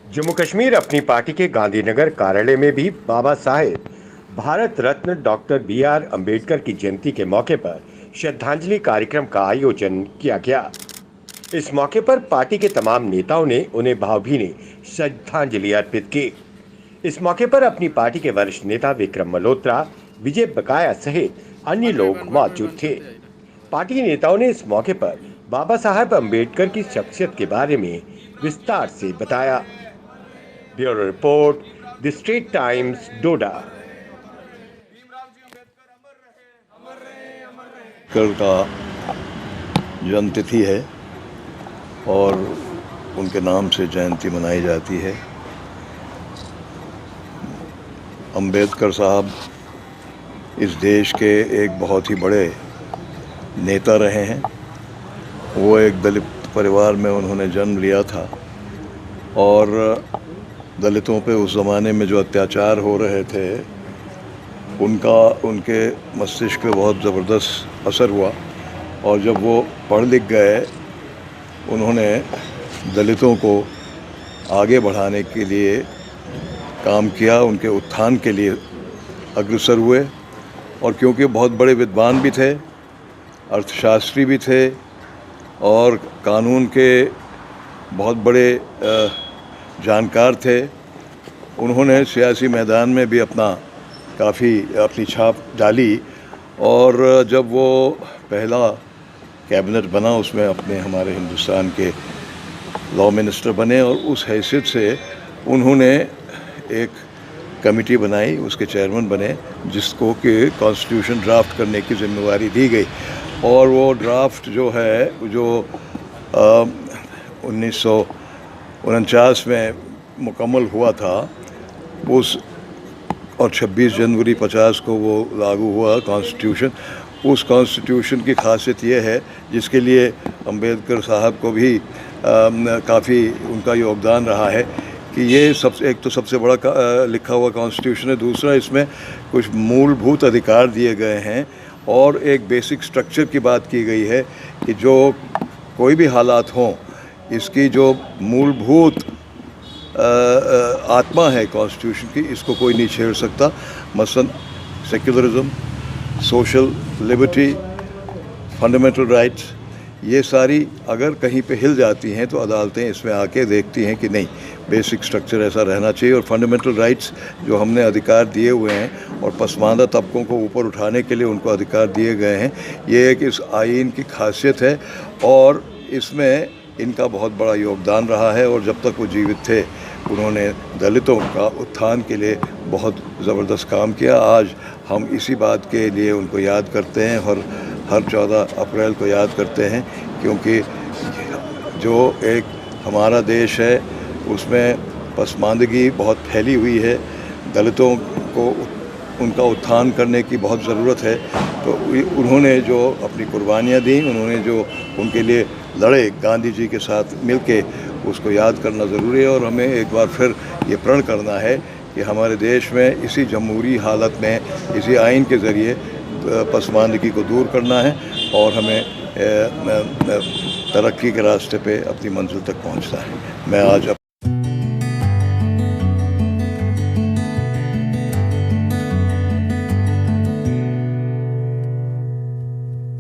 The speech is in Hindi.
जम्मू कश्मीर अपनी पार्टी के गांधीनगर कार्यालय में भी बाबा साहेब भारत रत्न डॉक्टर बी.आर. अंबेडकर की जयंती के मौके पर श्रद्धांजलि कार्यक्रम का आयोजन किया गया। इस मौके पर पार्टी के तमाम नेताओं ने उन्हें भावभीनी श्रद्धांजलि अर्पित की। इस मौके पर अपनी पार्टी के वरिष्ठ नेता विक्रम मल्होत्रा, विजय बकाया सहित अन्य लोग मौजूद थे। पार्टी नेताओं ने इस मौके पर बाबा साहेब अंबेडकर की शख्सियत के बारे में विस्तार से बताया। Bureau report, the Straits Times, Doda. कल का जन्मतिथि है और उनके नाम से जयंती मनाई जाती है। अंबेडकर साहब इस देश के एक बहुत ही बड़े नेता रहे हैं। वो एक दलित परिवार में उन्होंने जन्म लिया था और दलितों पे उस ज़माने में जो अत्याचार हो रहे थे उनके मस्तिष्क पे बहुत ज़बरदस्त असर हुआ और जब वो पढ़ लिख गए उन्होंने दलितों को आगे बढ़ाने के लिए काम किया, उनके उत्थान के लिए अग्रसर हुए। और क्योंकि बहुत बड़े विद्वान भी थे, अर्थशास्त्री भी थे और कानून के बहुत बड़े जानकार थे, उन्होंने सियासी मैदान में भी अपनी छाप डाली। और जब वो पहला कैबिनेट बना उसमें हमारे हिंदुस्तान के लॉ मिनिस्टर बने और उस हैसियत से उन्होंने एक कमेटी बनाई, उसके चेयरमैन बने, जिसको कि कॉन्स्टिट्यूशन ड्राफ्ट करने की जिम्मेवारी दी गई। और वो ड्राफ्ट जो है जो 1949 में मुकम्मल हुआ था और 26 जनवरी 50 को वो लागू हुआ कॉन्स्टिट्यूशन। उस कॉन्स्टिट्यूशन की खासियत ये है, जिसके लिए अंबेडकर साहब को भी काफ़ी उनका योगदान रहा है, कि ये एक तो सबसे बड़ा लिखा हुआ कॉन्स्टिट्यूशन है। दूसरा, इसमें कुछ मूलभूत अधिकार दिए गए हैं और एक बेसिक स्ट्रक्चर की बात की गई है कि जो कोई भी हालात हों, इसकी जो मूलभूत आत्मा है कॉन्स्टिट्यूशन की, इसको कोई नहीं छेड़ सकता। मसलन secularism, social liberty, fundamental rights, ये सारी अगर कहीं पे हिल जाती हैं तो अदालतें इसमें आके देखती हैं कि नहीं, बेसिक स्ट्रक्चर ऐसा रहना चाहिए। और फंडामेंटल राइट्स जो हमने अधिकार दिए हुए हैं और पसमानदा तबकों को ऊपर उठाने के लिए उनको अधिकार दिए गए हैं, ये एक इस आईन की खासियत है और इसमें इनका बहुत बड़ा योगदान रहा है। और जब तक वो जीवित थे उन्होंने दलितों का उत्थान के लिए बहुत ज़बरदस्त काम किया। आज हम इसी बात के लिए उनको याद करते हैं और हर 14 अप्रैल को याद करते हैं, क्योंकि जो एक हमारा देश है उसमें पसमानदगी बहुत फैली हुई है। दलितों को उनका उत्थान करने की बहुत ज़रूरत है। तो उन्होंने जो अपनी कुर्बानियाँ दी, उन्होंने जो उनके लिए लड़े गांधी जी के साथ मिलके, उसको याद करना ज़रूरी है। और हमें एक बार फिर ये प्रण करना है कि हमारे देश में इसी जमहूरी हालत में, इसी आइन के ज़रिए पसमानदगी को दूर करना है और हमें तरक्की के रास्ते पे अपनी मंजिल तक पहुंचना है। मैं आज